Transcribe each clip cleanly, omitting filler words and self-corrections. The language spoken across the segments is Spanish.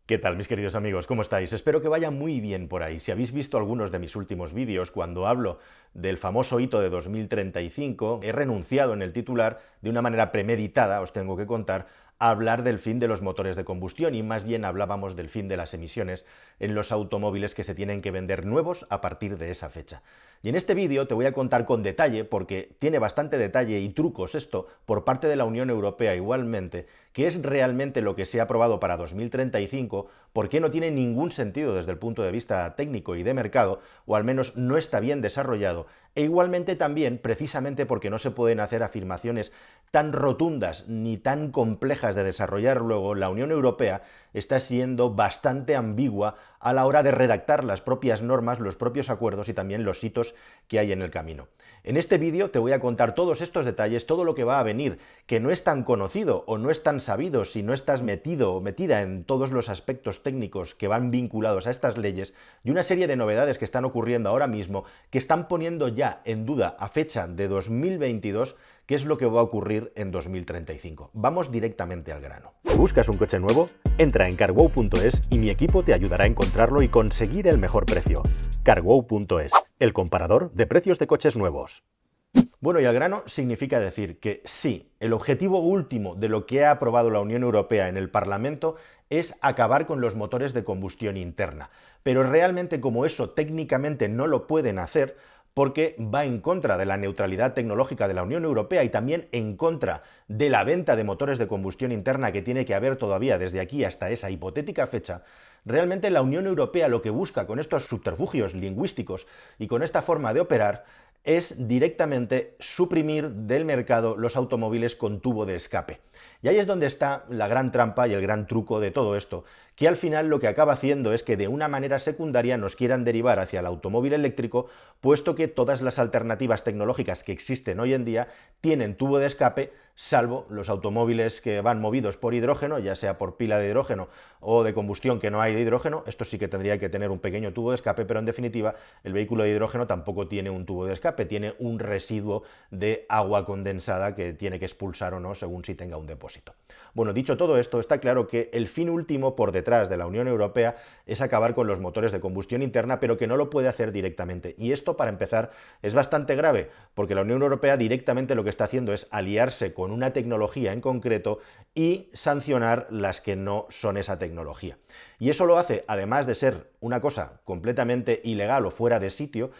¿Qué tal, mis queridos amigos? ¿Cómo estáis? Espero que vaya muy bien por ahí. Si habéis visto algunos de mis últimos vídeos, cuando hablo del famoso hito de 2035, he renunciado en el titular de una manera premeditada, os tengo que contar, a hablar del fin de los motores de combustión y más bien hablábamos del fin de las emisiones en los automóviles que se tienen que vender nuevos a partir de esa fecha. Y en este vídeo te voy a contar con detalle, porque tiene bastante detalle y trucos esto por parte de la Unión Europea igualmente, qué es realmente lo que se ha aprobado para 2035, por qué no tiene ningún sentido desde el punto de vista técnico y de mercado, o al menos no está bien desarrollado, e igualmente también, precisamente porque no se pueden hacer afirmaciones tan rotundas ni tan complejas de desarrollar luego, la Unión Europea está siendo bastante ambigua a la hora de redactar las propias normas, los propios acuerdos y también los hitos que hay en el camino. En este vídeo te voy a contar todos estos detalles, todo lo que va a venir, que no es tan conocido o no es tan sabido si no estás metido o metida en todos los aspectos técnicos que van vinculados a estas leyes, y una serie de novedades que están ocurriendo ahora mismo que están poniendo ya en duda a fecha de 2022 qué es lo que va a ocurrir en 2035. Vamos directamente al grano. ¿Buscas un coche nuevo? Entra en carwow.es y mi equipo te ayudará a encontrarlo y conseguir el mejor precio. Carwow.es, el comparador de precios de coches nuevos. Bueno, y al grano significa decir que sí, el objetivo último de lo que ha aprobado la Unión Europea en el Parlamento es acabar con los motores de combustión interna. Pero realmente, como eso técnicamente no lo pueden hacer, porque va en contra de la neutralidad tecnológica de la Unión Europea y también en contra de la venta de motores de combustión interna que tiene que haber todavía desde aquí hasta esa hipotética fecha, realmente la Unión Europea lo que busca con estos subterfugios lingüísticos y con esta forma de operar es directamente suprimir del mercado los automóviles con tubo de escape. Y ahí es donde está la gran trampa y el gran truco de todo esto, que al final lo que acaba haciendo es que de una manera secundaria nos quieran derivar hacia el automóvil eléctrico, puesto que todas las alternativas tecnológicas que existen hoy en día tienen tubo de escape, salvo los automóviles que van movidos por hidrógeno, ya sea por pila de hidrógeno o de combustión que no hay de hidrógeno. Esto sí que tendría que tener un pequeño tubo de escape, pero en definitiva el vehículo de hidrógeno tampoco tiene un tubo de escape, tiene un residuo de agua condensada que tiene que expulsar o no según si tenga un depósito. Bueno, dicho todo esto, está claro que el fin último por detrás de la Unión Europea es acabar con los motores de combustión interna, pero que no lo puede hacer directamente. Y esto, para empezar, es bastante grave, porque la Unión Europea directamente lo que está haciendo es aliarse con una tecnología en concreto y sancionar las que no son esa tecnología. Y eso lo hace, además de ser una cosa completamente ilegal o fuera de sitio,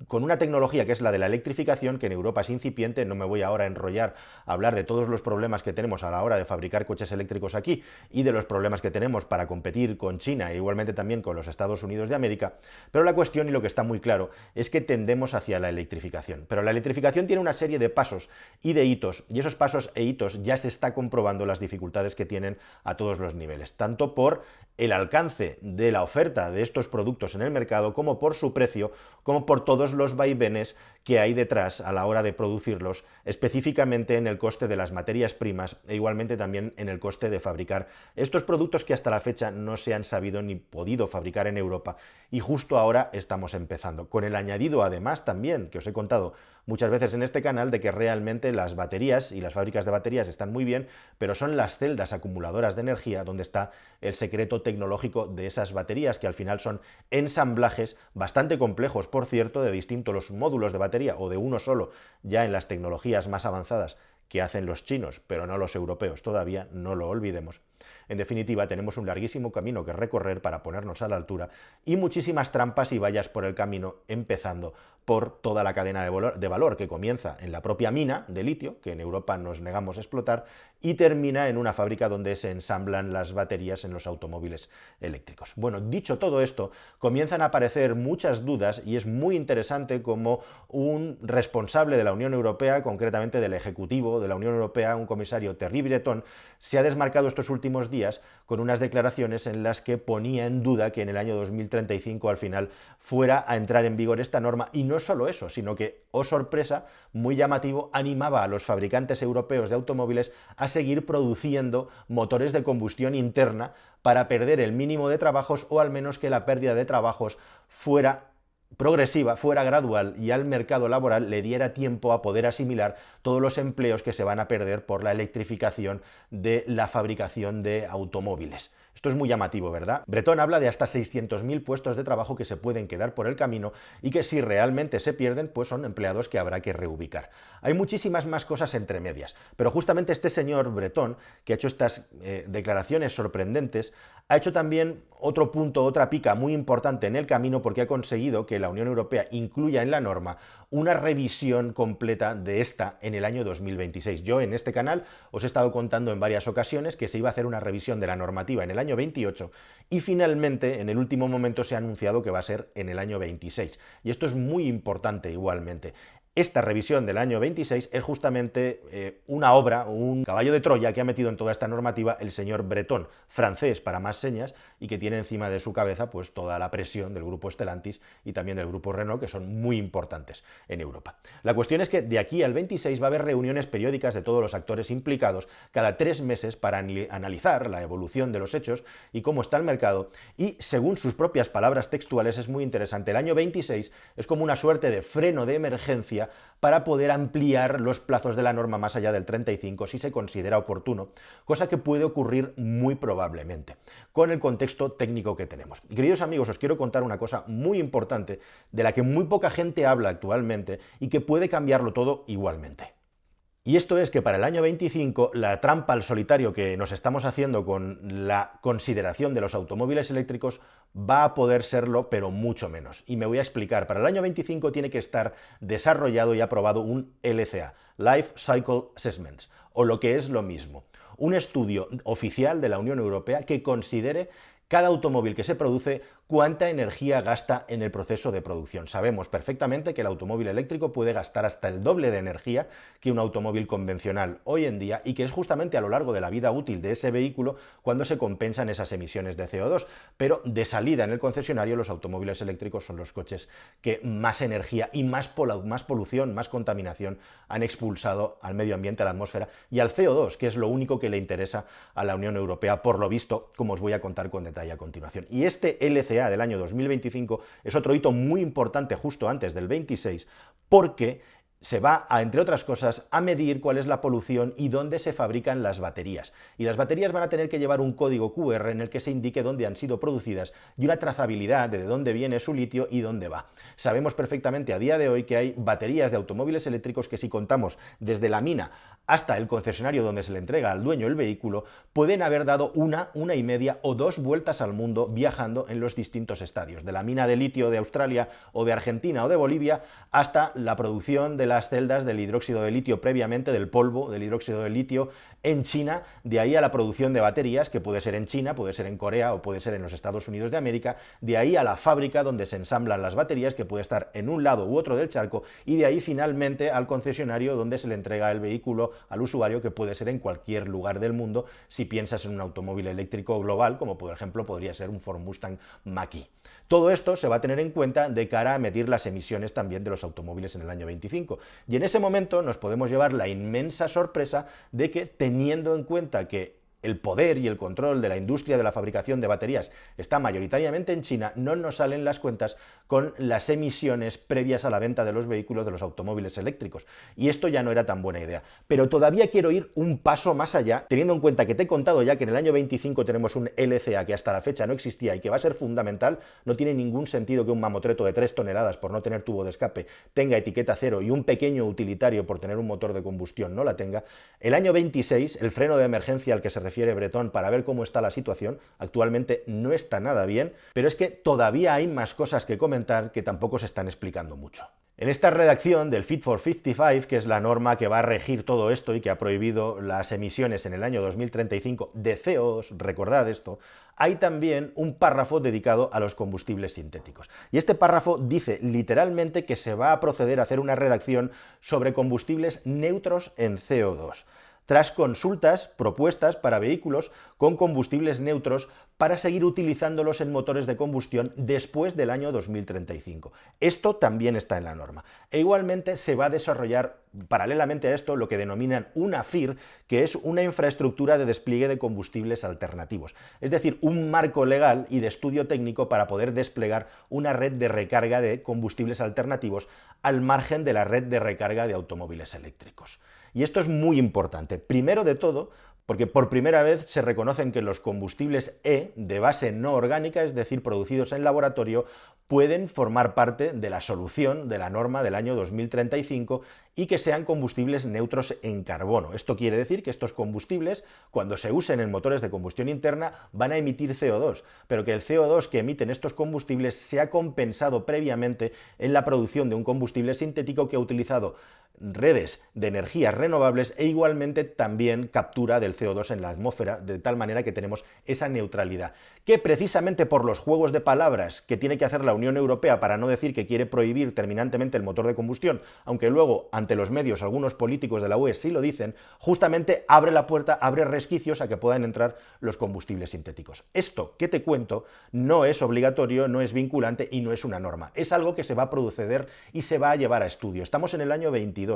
con una tecnología que es la de la electrificación, que en Europa es incipiente. No me voy ahora a enrollar a hablar de todos los problemas que tenemos a la hora de fabricar coches eléctricos aquí y de los problemas que tenemos para competir con China e igualmente también con los Estados Unidos de América, pero la cuestión y lo que está muy claro es que tendemos hacia la electrificación. Pero la electrificación tiene una serie de pasos y de hitos, y esos pasos e hitos ya se está comprobando las dificultades que tienen a todos los niveles, tanto por el alcance de la oferta de estos productos en el mercado, como por su precio, como por todos los vaivenes que hay detrás a la hora de producirlos, específicamente en el coste de las materias primas e igualmente también en el coste de fabricar estos productos que hasta la fecha no se han sabido ni podido fabricar en Europa, y justo ahora estamos empezando, con el añadido además también, que os he contado muchas veces en este canal, de que realmente las baterías y las fábricas de baterías están muy bien, pero son las celdas acumuladoras de energía donde está el secreto tecnológico de esas baterías, que al final son ensamblajes bastante complejos, por cierto, de distintos módulos de batería o de uno solo, ya en las tecnologías más avanzadas que hacen los chinos, pero no los europeos todavía, no lo olvidemos. En definitiva, tenemos un larguísimo camino que recorrer para ponernos a la altura y muchísimas trampas y vallas por el camino, empezando por toda la cadena de valor que comienza en la propia mina de litio, que en Europa nos negamos a explotar, y termina en una fábrica donde se ensamblan las baterías en los automóviles eléctricos. Bueno, dicho todo esto, comienzan a aparecer muchas dudas y es muy interesante cómo un responsable de la Unión Europea, concretamente del Ejecutivo de la Unión Europea, un comisario, Thierry Breton, se ha desmarcado estos últimos días con unas declaraciones en las que ponía en duda que en el año 2035 al final fuera a entrar en vigor esta norma, y no solo eso, sino que, oh sorpresa, muy llamativo, animaba a los fabricantes europeos de automóviles a seguir produciendo motores de combustión interna para perder el mínimo de trabajos, o al menos que la pérdida de trabajos fuera progresiva, fuera gradual, y al mercado laboral le diera tiempo a poder asimilar todos los empleos que se van a perder por la electrificación de la fabricación de automóviles. Esto es muy llamativo, ¿verdad? Breton habla de hasta 600.000 puestos de trabajo que se pueden quedar por el camino y que si realmente se pierden, pues son empleados que habrá que reubicar. Hay muchísimas más cosas entre medias, pero justamente este señor Breton, que ha hecho estas declaraciones sorprendentes, ha hecho también otro punto, otra pica muy importante en el camino, porque ha conseguido que la Unión Europea incluya en la norma una revisión completa de esta en el año 2026. Yo en este canal os he estado contando en varias ocasiones que se iba a hacer una revisión de la normativa en el año 28 y finalmente en el último momento se ha anunciado que va a ser en el año 26. Y esto es muy importante igualmente. Esta revisión del año 26 es justamente una obra, un caballo de Troya que ha metido en toda esta normativa el señor Breton, francés para más señas, y que tiene encima de su cabeza pues toda la presión del grupo Stellantis y también del grupo Renault, que son muy importantes en Europa. La cuestión es que de aquí al 26 va a haber reuniones periódicas de todos los actores implicados cada 3 meses para analizar la evolución de los hechos y cómo está el mercado, y según sus propias palabras textuales es muy interesante. El año 26 es como una suerte de freno de emergencia para poder ampliar los plazos de la norma más allá del 35 si se considera oportuno, cosa que puede ocurrir muy probablemente, con el contexto técnico que tenemos. Queridos amigos, os quiero contar una cosa muy importante de la que muy poca gente habla actualmente y que puede cambiarlo todo igualmente. Y esto es que para el año 25 la trampa al solitario que nos estamos haciendo con la consideración de los automóviles eléctricos va a poder serlo, pero mucho menos. Y me voy a explicar. Para el año 25 tiene que estar desarrollado y aprobado un LCA, Life Cycle Assessments, o lo que es lo mismo, un estudio oficial de la Unión Europea que considere cada automóvil que se produce, cuánta energía gasta en el proceso de producción. Sabemos perfectamente que el automóvil eléctrico puede gastar hasta el doble de energía que un automóvil convencional hoy en día, y que es justamente a lo largo de la vida útil de ese vehículo cuando se compensan esas emisiones de CO2. Pero de salida en el concesionario los automóviles eléctricos son los coches que más energía y más polución, más contaminación han expulsado al medio ambiente, a la atmósfera y al CO2, que es lo único que le interesa a la Unión Europea, por lo visto, como os voy a contar con detalle a continuación. Y este LCA del año 2025 es otro hito muy importante justo antes del 26, porque se va a, entre otras cosas, a medir cuál es la polución y dónde se fabrican las baterías. Y las baterías van a tener que llevar un código QR en el que se indique dónde han sido producidas y una trazabilidad de dónde viene su litio y dónde va. Sabemos perfectamente a día de hoy que hay baterías de automóviles eléctricos que, si contamos desde la mina hasta el concesionario donde se le entrega al dueño el vehículo, pueden haber dado una y media o 2 vueltas al mundo viajando en los distintos estadios, de la mina de litio de Australia o de Argentina o de Bolivia hasta la producción de las celdas del hidróxido de litio previamente, del polvo del hidróxido de litio en China, de ahí a la producción de baterías, que puede ser en China, puede ser en Corea o puede ser en los Estados Unidos de América, de ahí a la fábrica donde se ensamblan las baterías, que puede estar en un lado u otro del charco, y de ahí finalmente al concesionario donde se le entrega el vehículo al usuario, que puede ser en cualquier lugar del mundo si piensas en un automóvil eléctrico global, como por ejemplo podría ser un Ford Mustang Mach-E. Todo esto se va a tener en cuenta de cara a medir las emisiones también de los automóviles en el año 25. Y en ese momento nos podemos llevar la inmensa sorpresa de que, teniendo en cuenta que el poder y el control de la industria de la fabricación de baterías está mayoritariamente en China, no nos salen las cuentas con las emisiones previas a la venta de los vehículos, de los automóviles eléctricos. Y esto ya no era tan buena idea. Pero todavía quiero ir un paso más allá, teniendo en cuenta que te he contado ya que en el año 25 tenemos un LCA que hasta la fecha no existía y que va a ser fundamental. No tiene ningún sentido que un mamotreto de 3 toneladas por no tener tubo de escape tenga etiqueta cero y un pequeño utilitario por tener un motor de combustión no la tenga. El año 26, el freno de emergencia al que se refiere Breton para ver cómo está la situación, actualmente no está nada bien, pero es que todavía hay más cosas que comentar que tampoco se están explicando mucho. En esta redacción del Fit for 55, que es la norma que va a regir todo esto y que ha prohibido las emisiones en el año 2035 de CO2, recordad esto, hay también un párrafo dedicado a los combustibles sintéticos. Y este párrafo dice literalmente que se va a proceder a hacer una redacción sobre combustibles neutros en CO2. Tras consultas propuestas para vehículos con combustibles neutros para seguir utilizándolos en motores de combustión después del año 2035. Esto también está en la norma. E igualmente se va a desarrollar paralelamente a esto lo que denominan una FIR, que es una infraestructura de despliegue de combustibles alternativos. Es decir, un marco legal y de estudio técnico para poder desplegar una red de recarga de combustibles alternativos al margen de la red de recarga de automóviles eléctricos. Y esto es muy importante. Primero de todo, porque por primera vez se reconocen que los combustibles E de base no orgánica, es decir, producidos en laboratorio, pueden formar parte de la solución de la norma del año 2035 y que sean combustibles neutros en carbono. Esto quiere decir que estos combustibles, cuando se usen en motores de combustión interna, van a emitir CO2, pero que el CO2 que emiten estos combustibles se ha compensado previamente en la producción de un combustible sintético que ha utilizado redes de energías renovables e igualmente también captura del CO2 en la atmósfera, de tal manera que tenemos esa neutralidad, que precisamente por los juegos de palabras que tiene que hacer la Unión Europea para no decir que quiere prohibir terminantemente el motor de combustión, aunque luego ante los medios algunos políticos de la UE sí lo dicen, justamente abre la puerta, abre resquicios a que puedan entrar los combustibles sintéticos. Esto que te cuento no es obligatorio, no es vinculante y no es una norma, es algo que se va a proceder y se va a llevar a estudio. Estamos en el año 22.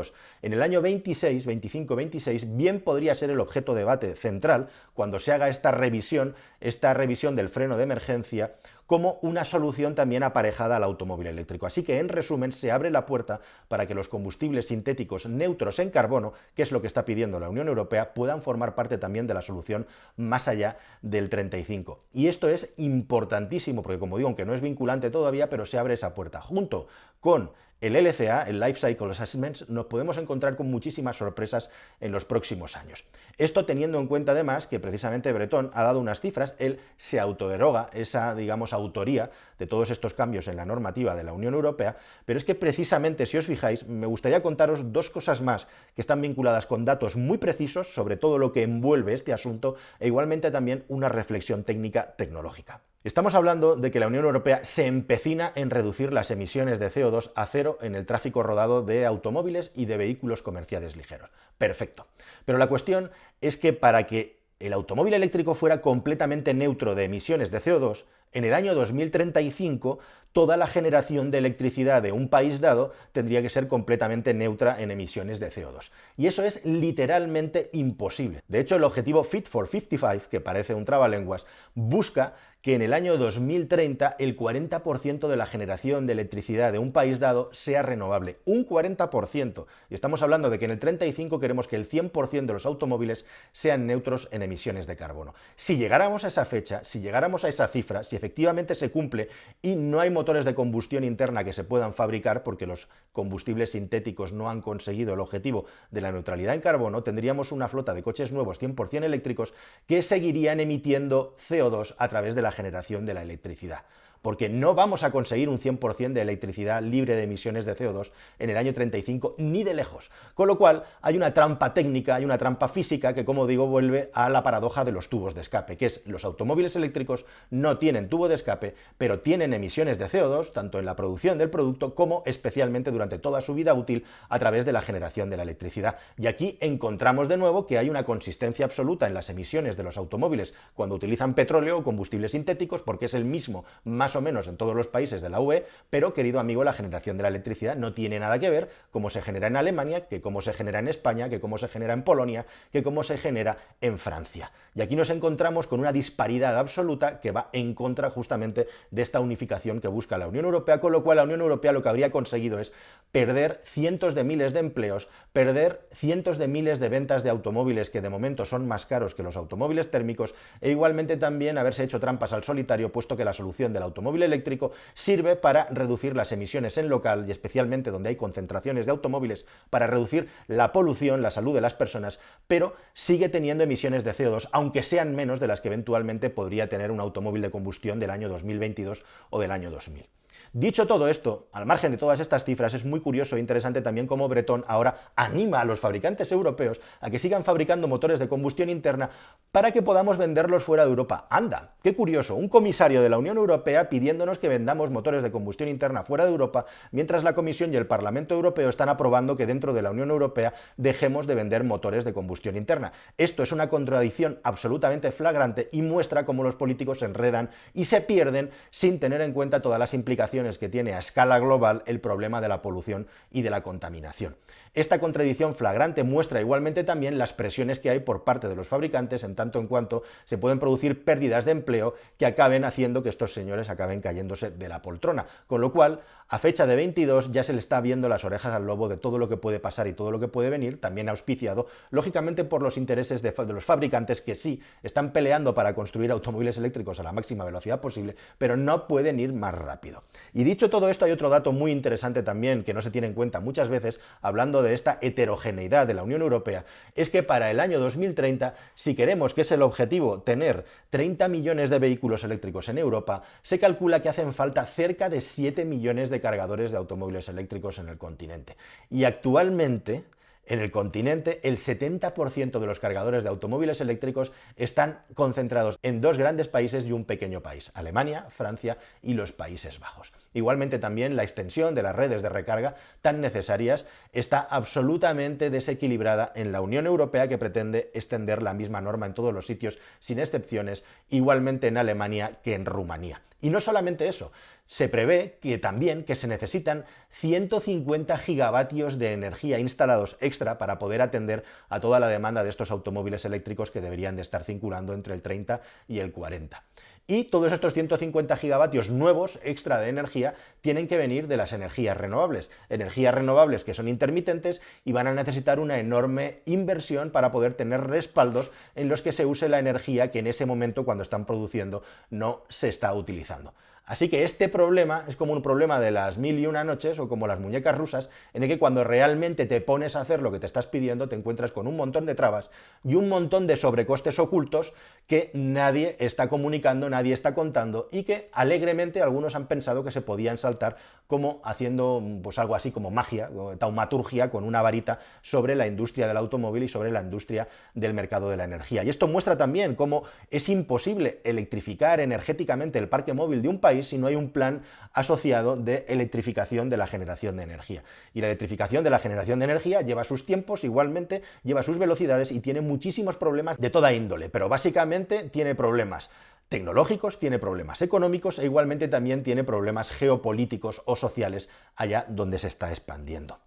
En el año 26, 25, 26, bien podría ser el objeto de debate central cuando se haga esta revisión del freno de emergencia, como una solución también aparejada al automóvil eléctrico. Así que, en resumen, se abre la puerta para que los combustibles sintéticos neutros en carbono, que es lo que está pidiendo la Unión Europea, puedan formar parte también de la solución más allá del 35. Y esto es importantísimo, porque como digo, aunque no es vinculante todavía, pero se abre esa puerta. Junto con el LCA, el Life Cycle Assessment, nos podemos encontrar con muchísimas sorpresas en los próximos años. Esto teniendo en cuenta además que precisamente Breton ha dado unas cifras, él se autoderoga esa, digamos, autoría de todos estos cambios en la normativa de la Unión Europea, pero es que precisamente, si os fijáis, me gustaría contaros dos cosas más que están vinculadas con datos muy precisos sobre todo lo que envuelve este asunto e igualmente también una reflexión técnica tecnológica. Estamos hablando de que la Unión Europea se empecina en reducir las emisiones de CO2 a cero en el tráfico rodado de automóviles y de vehículos comerciales ligeros. Perfecto. Pero la cuestión es que para que el automóvil eléctrico fuera completamente neutro de emisiones de CO2, en el año 2035 toda la generación de electricidad de un país dado tendría que ser completamente neutra en emisiones de CO2. Y eso es literalmente imposible. De hecho, el objetivo Fit for 55, que parece un trabalenguas, busca que en el año 2030 el 40% de la generación de electricidad de un país dado sea renovable. Un 40%. Y estamos hablando de que en el 35 queremos que el 100% de los automóviles sean neutros en emisiones de carbono. Si llegáramos a esa fecha, si llegáramos a esa cifra, si efectivamente se cumple y no hay motores de combustión interna que se puedan fabricar porque los combustibles sintéticos no han conseguido el objetivo de la neutralidad en carbono, tendríamos una flota de coches nuevos 100% eléctricos que seguirían emitiendo CO2 a través de la generación de la electricidad. Porque no vamos a conseguir un 100% de electricidad libre de emisiones de CO2 en el año 35 ni de lejos. Con lo cual hay una trampa técnica, hay una trampa física que, como digo, vuelve a la paradoja de los tubos de escape, que es los automóviles eléctricos no tienen tubo de escape, pero tienen emisiones de CO2 tanto en la producción del producto como especialmente durante toda su vida útil a través de la generación de la electricidad. Y aquí encontramos de nuevo que hay una consistencia absoluta en las emisiones de los automóviles cuando utilizan petróleo o combustibles sintéticos, porque es el mismo más o menos en todos los países de la UE, pero, querido amigo, la generación de la electricidad no tiene nada que ver cómo se genera en Alemania, que cómo se genera en España, que cómo se genera en Polonia, que cómo se genera en Francia. Y aquí nos encontramos con una disparidad absoluta que va en contra justamente de esta unificación que busca la Unión Europea, con lo cual la Unión Europea lo que habría conseguido es perder cientos de miles de empleos, perder cientos de miles de ventas de automóviles que de momento son más caros que los automóviles térmicos e igualmente también haberse hecho trampas al solitario, puesto que la solución del automóvil eléctrico sirve para reducir las emisiones en local y especialmente donde hay concentraciones de automóviles para reducir la polución, la salud de las personas, pero sigue teniendo emisiones de CO2, aunque sean menos de las que eventualmente podría tener un automóvil de combustión del año 2022 o del año 2000. Dicho todo esto, al margen de todas estas cifras, es muy curioso e interesante también cómo Breton ahora anima a los fabricantes europeos a que sigan fabricando motores de combustión interna para que podamos venderlos fuera de Europa. ¡Anda! ¡Qué curioso! Un comisario de la Unión Europea pidiéndonos que vendamos motores de combustión interna fuera de Europa, mientras la Comisión y el Parlamento Europeo están aprobando que dentro de la Unión Europea dejemos de vender motores de combustión interna. Esto es una contradicción absolutamente flagrante y muestra cómo los políticos se enredan y se pierden sin tener en cuenta todas las implicaciones implicaciones que tiene a escala global el problema de la polución y de la contaminación. Esta contradicción flagrante muestra igualmente también las presiones que hay por parte de los fabricantes en tanto en cuanto se pueden producir pérdidas de empleo que acaben haciendo que estos señores acaben cayéndose de la poltrona, con lo cual a fecha de 22 ya se le está viendo las orejas al lobo de todo lo que puede pasar y todo lo que puede venir, también auspiciado lógicamente por los intereses de los fabricantes que sí están peleando para construir automóviles eléctricos a la máxima velocidad posible, pero no pueden ir más rápido. Y dicho todo esto, hay otro dato muy interesante también que no se tiene en cuenta muchas veces hablando de esta heterogeneidad de la Unión Europea, es que para el año 2030, si queremos, que es el objetivo, tener 30 millones de vehículos eléctricos en Europa, se calcula que hacen falta cerca de 7 millones de cargadores de automóviles eléctricos en el continente. Y actualmente, en el continente, el 70% de los cargadores de automóviles eléctricos están concentrados en dos grandes países y un pequeño país, Alemania, Francia y los Países Bajos. Igualmente también la extensión de las redes de recarga tan necesarias está absolutamente desequilibrada en la Unión Europea, que pretende extender la misma norma en todos los sitios sin excepciones, igualmente en Alemania que en Rumanía. Y no solamente eso, se prevé que también se necesitan 150 gigavatios de energía instalados extra para poder atender a toda la demanda de estos automóviles eléctricos que deberían de estar circulando entre el 30 y el 40. Y todos estos 150 gigavatios nuevos extra de energía tienen que venir de las energías renovables que son intermitentes y van a necesitar una enorme inversión para poder tener respaldos en los que se use la energía que en ese momento, cuando están produciendo, no se está utilizando. Así que este problema es como un problema de las 1001 noches o como las muñecas rusas, en el que cuando realmente te pones a hacer lo que te estás pidiendo te encuentras con un montón de trabas y un montón de sobrecostes ocultos que nadie está comunicando, nadie está contando y que alegremente algunos han pensado que se podían saltar como haciendo pues algo así como magia, taumaturgia con una varita sobre la industria del automóvil y sobre la industria del mercado de la energía. Y esto muestra también cómo es imposible electrificar energéticamente el parque móvil de un país si no hay un plan asociado de electrificación de la generación de energía. Y la electrificación de la generación de energía lleva sus tiempos, igualmente lleva sus velocidades y tiene muchísimos problemas de toda índole, pero básicamente tiene problemas tecnológicos, tiene problemas económicos e igualmente también tiene problemas geopolíticos o sociales allá donde se está expandiendo.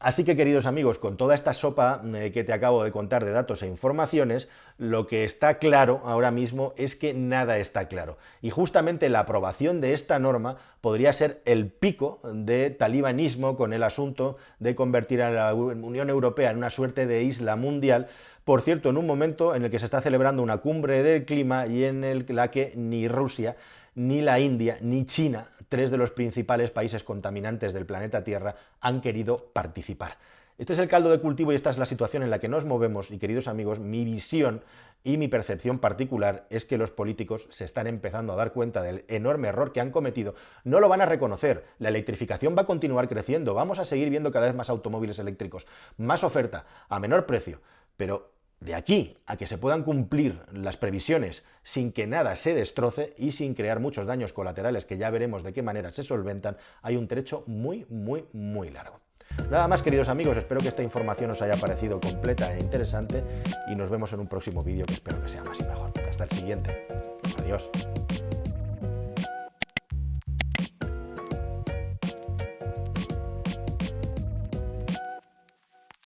Así que, queridos amigos, con toda esta sopa que te acabo de contar de datos e informaciones, lo que está claro ahora mismo es que nada está claro. Y justamente la aprobación de esta norma podría ser el pico de talibanismo con el asunto de convertir a la Unión Europea en una suerte de isla mundial. Por cierto, en un momento en el que se está celebrando una cumbre del clima y en la que ni Rusia, ni la India, ni China, tres de los principales países contaminantes del planeta Tierra, han querido participar. Este es el caldo de cultivo y esta es la situación en la que nos movemos y, queridos amigos, mi visión y mi percepción particular es que los políticos se están empezando a dar cuenta del enorme error que han cometido. No lo van a reconocer, la electrificación va a continuar creciendo, vamos a seguir viendo cada vez más automóviles eléctricos, más oferta, a menor precio, pero de aquí a que se puedan cumplir las previsiones sin que nada se destroce y sin crear muchos daños colaterales, que ya veremos de qué manera se solventan, hay un trecho muy largo. Nada más, queridos amigos, espero que esta información os haya parecido completa e interesante y nos vemos en un próximo vídeo que espero que sea más y mejor. Hasta el siguiente. Adiós.